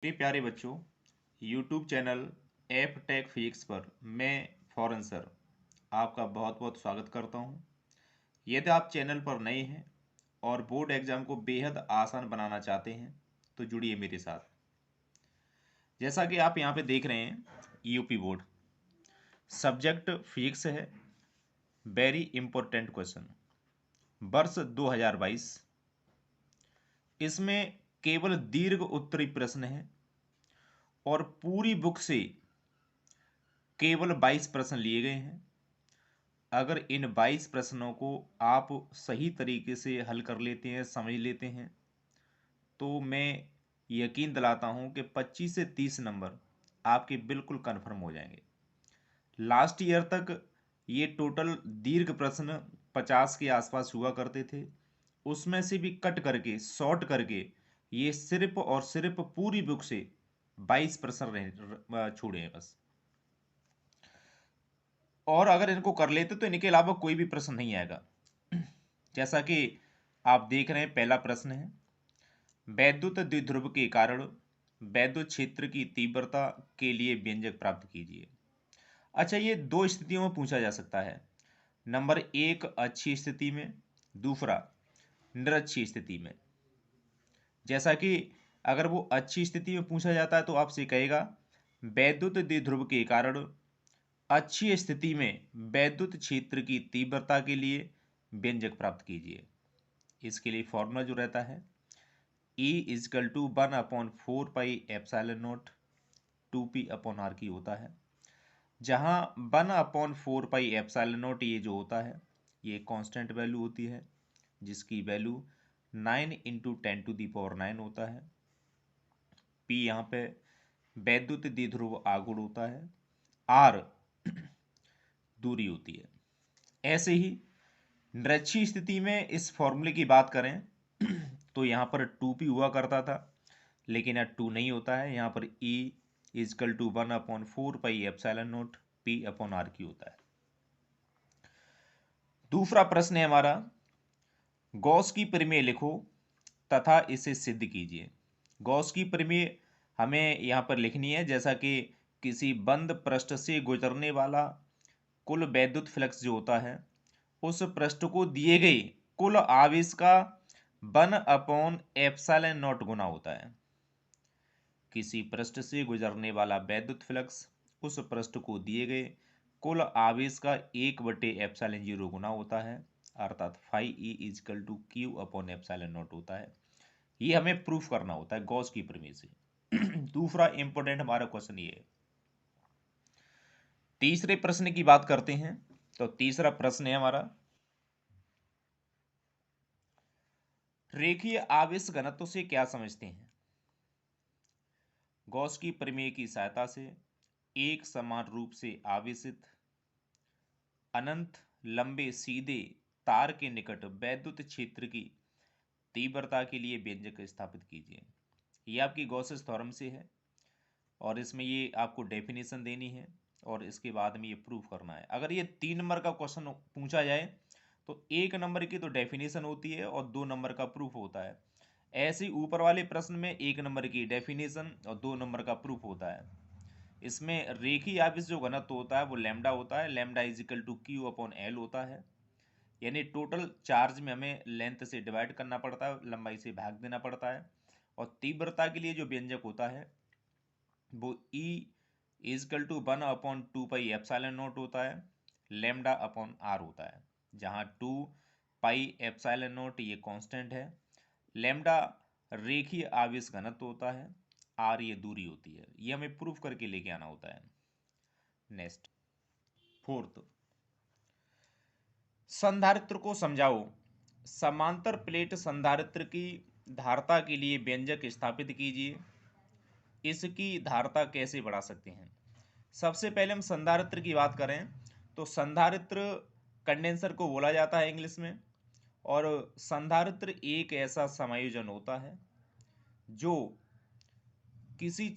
मेरे प्यारे बच्चों, YouTube channel F tech physics पर मैं फॉरेन सर आपका बहुत बहुत स्वागत करता हूँ। यदि आप चैनल पर नए हैं और बोर्ड एग्जाम को बेहद आसान बनाना चाहते हैं तो जुड़िए मेरे साथ। जैसा कि आप यहाँ पे देख रहे हैं, यूपी बोर्ड सब्जेक्ट फिजिक्स है। वेरी इंपॉर्टेंट क्वेश्चन, वर्ष 2022। इसमें केवल दीर्घ उत्तरी प्रश्न है और पूरी बुक से केवल 22 प्रश्न लिए गए हैं। अगर इन 22 प्रश्नों को आप सही तरीके से हल कर लेते हैं, समझ लेते हैं, तो मैं यकीन दिलाता हूं कि 25 से 30 नंबर आपके बिल्कुल कन्फर्म हो जाएंगे। लास्ट ईयर तक ये टोटल दीर्घ प्रश्न 50 के आसपास हुआ करते थे। उसमें से भी कट करके, शॉर्ट करके ये सिर्फ और सिर्फ पूरी बुक से 22 प्रश्न छोड़े हैं बस। और अगर इनको कर लेते तो इनके अलावा कोई भी प्रश्न नहीं आएगा। जैसा कि आप देख रहे हैं, पहला प्रश्न है, वैद्युत द्विध्रुव के कारण वैद्युत क्षेत्र की तीव्रता के लिए व्यंजक प्राप्त कीजिए। अच्छा, ये दो स्थितियों में पूछा जा सकता है। नंबर एक, अच्छी स्थिति में। दूसरा, निरक्षी स्थिति में। जैसा कि अगर वो अच्छी स्थिति में पूछा जाता है तो आपसे कहेगा वैद्युत द्विध्रुव के कारण अच्छी स्थिति में वैद्युत क्षेत्र की तीव्रता के लिए व्यंजक प्राप्त कीजिए। इसके लिए फॉर्मूला जो रहता है, E इजकल टू 1/4πε0 2p/r की होता है, जहां 1/4πε0 ये जो होता है ये कांस्टेंट वैल्यू होती है, जिसकी वैल्यू 9 × 10⁹ होता है। p यहाँ पे वैद्युत द्विध्रुव आघूर्ण होता है, r दूरी होती है। ऐसे ही निरक्षीय स्थिति में इस फॉर्मूले की बात करें तो यहाँ पर 2p हुआ करता था, लेकिन यहाँ 2 नहीं होता है। यहाँ पर E इजकल टू 1/4πε0 p/r की होता है। दूसरा प्रश्न है हमारा, गॉस की प्रमेय लिखो तथा इसे सिद्ध कीजिए। गॉस की प्रमेय हमें यहाँ पर लिखनी है, जैसा कि किसी बंद पृष्ठ से गुजरने वाला कुल वैद्युत फ्लक्स जो होता है उस पृष्ठ को दिए गए कुल आवेश का 1/ε0 गुना होता है। किसी पृष्ठ से गुजरने वाला वैद्युत फ्लक्स उस पृष्ठ को दिए गए कुल आवेश का 1/ε0 गुना होता है, अर्थात φE इजकल टू Q/ε0 होता है। ये हमें प्रूफ करना होता है गॉस की प्रमेय से। दूसरा इंपॉर्टेंट हमारा क्वेश्चन ये है। तीसरे प्रश्न की बात करते हैं तो तीसरा प्रश्न है हमारा, रेखीय आवेश घनत्व से क्या समझते हैं। गॉस की प्रमेय की सहायता से एक समान रूप से आवेशित अनंत लंबे सीधे तार के निकट वैद्युत क्षेत्र की तीव्रता के लिए व्यंजक स्थापित कीजिए। ये आपकी गॉसेस थ्योरम से है और इसमें ये आपको डेफिनेशन देनी है और इसके बाद में ये प्रूफ करना है। अगर ये 3 नंबर का क्वेश्चन पूछा जाए तो 1 नंबर की तो डेफिनेशन होती है और 2 नंबर का प्रूफ होता है। ऐसे ही ऊपर वाले प्रश्न में 1 नंबर की डेफिनेशन और 2 नंबर का प्रूफ होता है। इसमें रेखीय आवेश जो घनत्व होता है वो लैम्डा होता है, लैम्डा इजिकल टू Q/L होता है। यानी टोटल चार्ज में हमें लेंथ से डिवाइड करना पड़ता है, लंबाई से भाग देना पड़ता है। और तीव्रता के लिए जो व्यंजक होता है वो E इजकल टू 1/2πε0 होता है, λ/r होता है, जहाँ 2πε0 ये कांस्टेंट है, लैम्डा रेखीय आवेश घनत्व होता है, r ये दूरी होती है। ये हमें प्रूफ करके लेके आना होता है। नेक्स्ट, फोर्थ, संधारित्र को समझाओ। समांतर प्लेट संधारित्र की धारता के लिए व्यंजक स्थापित कीजिए। इसकी धारता कैसे बढ़ा सकते हैं। सबसे पहले हम संधारित्र की बात करें तो संधारित्र कंडेंसर को बोला जाता है इंग्लिश में। और संधारित्र एक ऐसा समायोजन होता है जो किसी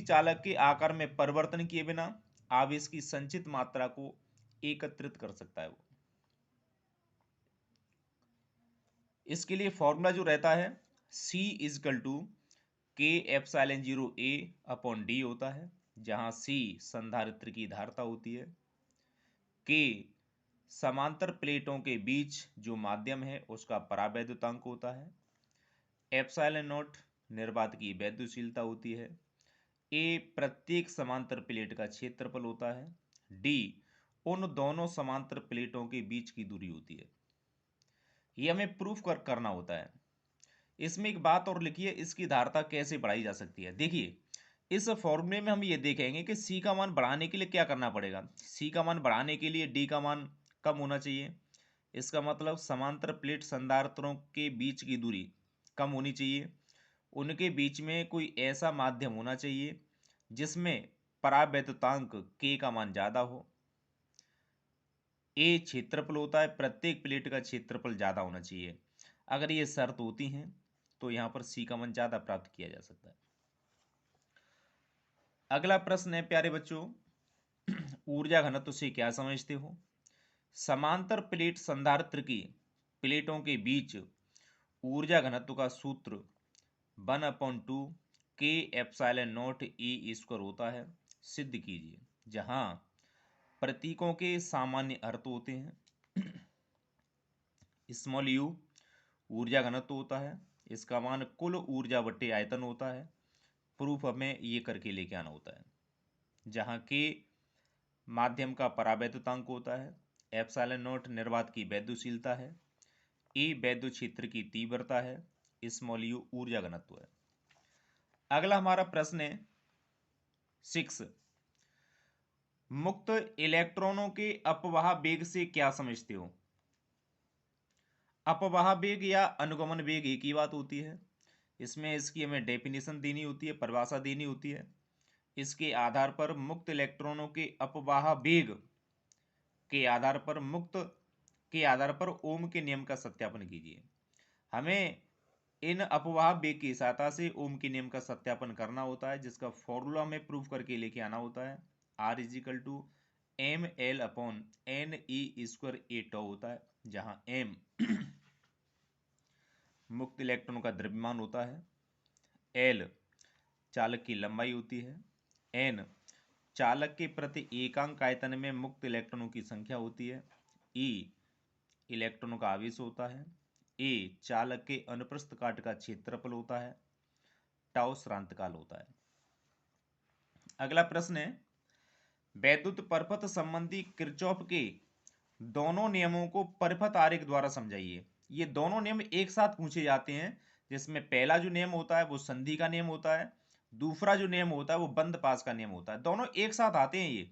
चालक के आकार में परिवर्तन किए बिना आवेश की संचित मात्रा को एकत्रित कर सकता है। वो इसके लिए फॉर्मूला जो रहता है, C equal to K epsilon 0 A upon D होता है, जहां C संधारित्र की धारिता होती है, K समांतर प्लेटों के बीच जो माध्यम है उसका परावैद्युतांक होता है, एप्सिलॉन नॉट निर्वात की वैद्युशीलता होती है, ए प्रत्येक समांतर प्लेट का क्षेत्रफल होता है, डी उन दोनों समांतर प्लेटों के बीच की दूरी होती है। ये हमें प्रूफ करना होता है। इसमें एक बात और लिखी है, इसकी धारिता कैसे बढ़ाई जा सकती है। देखिए, इस फॉर्मूले में हम ये देखेंगे कि सी का मान बढ़ाने के लिए क्या करना पड़ेगा। सी का मान बढ़ाने के लिए डी का मान कम होना चाहिए। इसका मतलब समांतर प्लेट संधारित्रों के बीच की दूरी कम होनी चाहिए। उनके बीच में कोई ऐसा माध्यम होना चाहिए जिसमें परावैद्युतांक के का मान ज़्यादा हो। ए क्षेत्रफल होता है, प्रत्येक प्लेट का क्षेत्रफल ज़्यादा होना चाहिए। अगर ये शर्त होती हैं तो यहाँ पर सी का मान ज़्यादा प्राप्त किया जा सकता है। अगला प्रश्न है प्यारे बच्चों, ऊर्जा घनत्व से क्या समझते हो। समांतर प्लेट संधारित्र की प्लेटों के बीच ऊर्जा घनत्व का सूत्र 1/2 K epsilon not E square होता है। सिद्ध कीजिए। जहां प्रतीकों के सामान्य अर्थ होते हैं। स्मॉल u ऊर्जा घनत्व होता है, इसका मान कुल ऊर्जा बट्टे आयतन होता है। प्रूफ हमें ये करके लेके आना होता है। जहां के माध्यम का परावैद्युतांक होता है, एप्सिलॉन नॉट निर्वात की वैद्युशीलता है, ए वैद्युत क्षेत्र की तीव्रता है, स्मॉल u ऊर्जा घनत्व है। अगला हमारा प्रश्न है 6, मुक्त इलेक्ट्रॉनों के अपवाह वेग से क्या समझते हो। अपवाह वेग या अनुगमन वेग एक ही बात होती है। इसमें इसकी हमें डेफिनेशन देनी होती है, परिभाषा देनी होती है। इसके आधार पर मुक्त इलेक्ट्रॉनों के अपवाह वेग के आधार पर ओम के नियम का सत्यापन कीजिए। हमें इन अपवाह वेग की सहायता से ओम के नियम का सत्यापन करना होता है, जिसका फॉर्मूला हमें प्रूफ करके लेके आना होता है। R = ml/ne² होता है, जहां m मुक्त इलेक्ट्रॉन का द्रव्यमान होता है, l चालक की लंबाई होती है, n चालक के प्रति एकांक आयतन में मुक्त इलेक्ट्रॉनों की संख्या होती है, e इलेक्ट्रॉनों का आवेश होता है, a चालक के अनुप्रस्थ काट का क्षेत्रफल होता है, टाउ श्रांतकाल होता है। अगला प्रश्न है, वैद्युत परपथ संबंधी किरचॉफ के दोनों नियमों को परपथ आरेख द्वारा समझाइए। ये दोनों नियम एक साथ पूछे जाते हैं, जिसमें पहला जो नियम होता है वो संधि का नियम होता है, दूसरा जो नियम होता है वो बंद पास का नियम होता है। दोनों एक साथ आते हैं, ये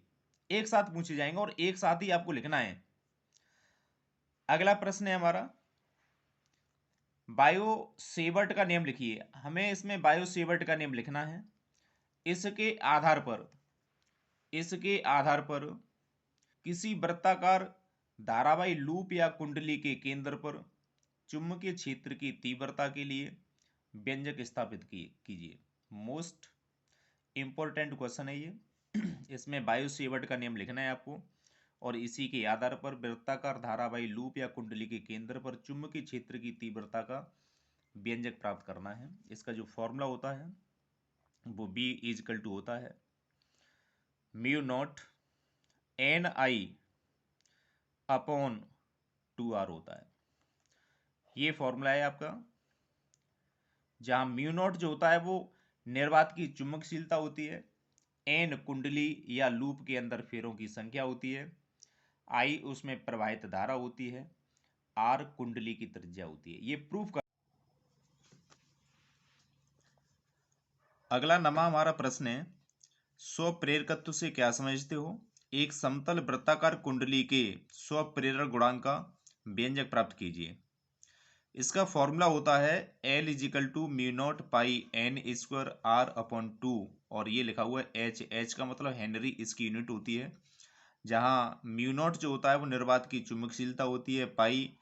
एक साथ पूछे जाएंगे और एक साथ ही आपको लिखना है। अगला प्रश्न है हमारा, बायो सेवर्ट का नियम लिखिए। हमें इसमें बायो सेवर्ट का नियम लिखना है। इसके आधार पर किसी वृत्ताकार धारावाही लूप या कुंडली के केंद्र पर चुंबकीय क्षेत्र की तीव्रता के लिए व्यंजक स्थापित कीजिए। मोस्ट इंपॉर्टेंट क्वेश्चन है ये। इसमें बायो सेवर्ट का नियम लिखना है आपको, और इसी के आधार पर वृत्ताकार धारावाही लूप या कुंडली के केंद्र पर चुंबकीय क्षेत्र की तीव्रता का व्यंजक प्राप्त करना है। इसका जो फॉर्मूला होता है वो B = होता है μ0 Ni/2R होता है। ये फॉर्मूला है आपका, जहां μ0 जो होता है वो निर्वात की चुंबकशीलता होती है, n कुंडली या लूप के अंदर फेरों की संख्या होती है, I उसमें प्रवाहित धारा होती है, R कुंडली की त्रिज्या होती है। ये प्रूफ कर। अगला नमा हमारा प्रश्न है, स्वप्रेरकत्व से क्या समझते हो। एक समतल वृत्ताकार कुंडली के स्वप्रेरक गुणांक का व्यंजक प्राप्त कीजिए। इसका फॉर्मूला होता है L = μ0 πn² R/2, और ये लिखा हुआ है H का मतलब हेनरी इसकी यूनिट होती है। जहां μ0 जो होता है वो निर्वात की चुंबकशीलता होती है, पाई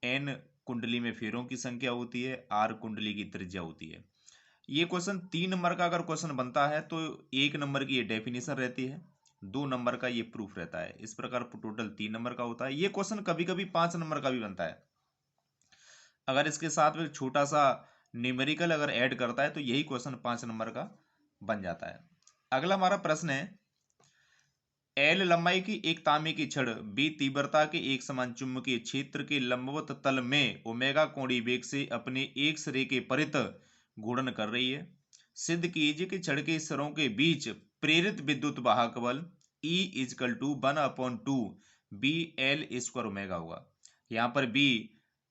n कुंडली में फेरों की संख्या होती है, R कुंडली की त्रिज्या होती है। ये क्वेश्चन 3 नंबर का अगर क्वेश्चन बनता है तो 1 नंबर की ये डेफिनेशन रहती है, 2 नंबर का ये प्रूफ रहता है। इस प्रकार टोटल 3 नंबर का होता है। ये क्वेश्चन कभी कभी 5 नंबर का भी बनता है। अगर इसके साथ में छोटा सा न्यूमेरिकल अगर ऐड करता है तो यही क्वेश्चन 5 नंबर का बन जाता है। अगला हमारा प्रश्न है, एल लंबाई की एक तांबे की छड़ बी तीव्रता के एक समान चुंबकीय क्षेत्र के लंबवत तल में ओमेगा कोणीय वेग से अपने एक सिरे के परित घूर्णन कर रही है। सिद्ध कीजिए कि छड़ के सिरों के बीच प्रेरित विद्युत वाहक बल E equal to 1/2 B L square omega होगा। यहाँ पर बी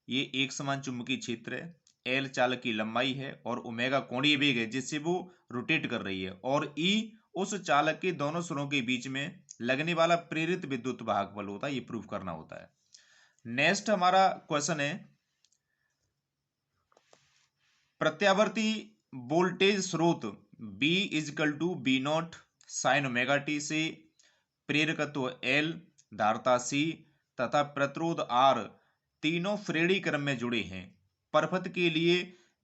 ये एक समान चुंबकीय क्षेत्र है, एल चालक की लंबाई है और ओमेगा कोणीय वेग है जिससे वो रोटेट कर रही है, और ई उस चालक के दोनों सिरों के बीच में लगने वाला प्रेरित विद्युत वाहक बल होता है, ये प्रूव करना होता है। नेक्स्ट हमारा क्वेश्चन है, प्रत्यावर्ती वोल्टेज स्रोत B equal to B not sine omega T से प्रेरकत्व L, धारता C तथा प्रतिरोध R तीनों श्रेणी क्रम में जुड़े हैं। परपथ के लिए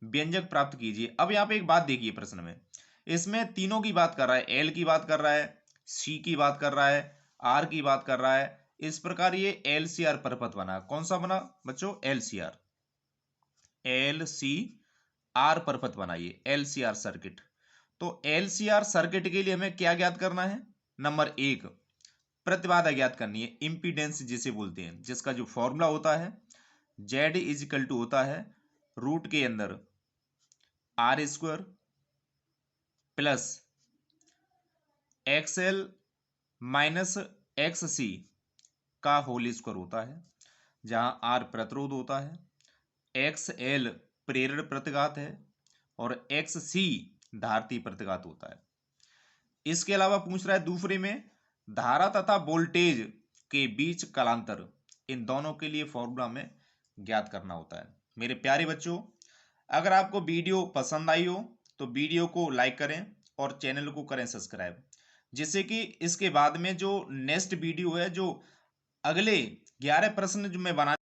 व्यंजक प्राप्त कीजिए। अब यहाँ पे एक बात देखिए प्रश्न में, इसमें तीनों की बात कर रहा है, L की बात कर रहा है, C की बात कर रहा है, R की बात कर रहा है। इस प्रकार ये LCR परपथ बना। कौन सा बना बच्चों? LCR परपथ बनाइए, LCR सर्किट। तो LCR सर्किट के लिए हमें क्या ज्ञात करना है? नंबर 1 प्रतिबाधा ज्ञात करनी है, इंपीडेंस जिसे बोलते हैं, जिसका जो फॉर्मूला होता है Z इजिकल टू होता है रूट के अंदर R square plus XL minus XC का होल स्क्वायर होता है, जहां R प्रतिरोध होता है, XL प्रेरण प्रतिघात है और XC धारती प्रतिघात होता है। इसके अलावा पूछ रहा है दूसरे में धारा तथा वोल्टेज के बीच कालांतर, इन दोनों के लिए फॉर्मूला में ज्ञात करना होता है। मेरे प्यारे बच्चों, अगर आपको वीडियो पसंद आई हो तो वीडियो को लाइक करें और चैनल को करें सब्सक्राइब, जिससे कि इसके बाद में जो नेक्स्ट वीडियो है, जो अगले 11 प्रश्न जो मैं बना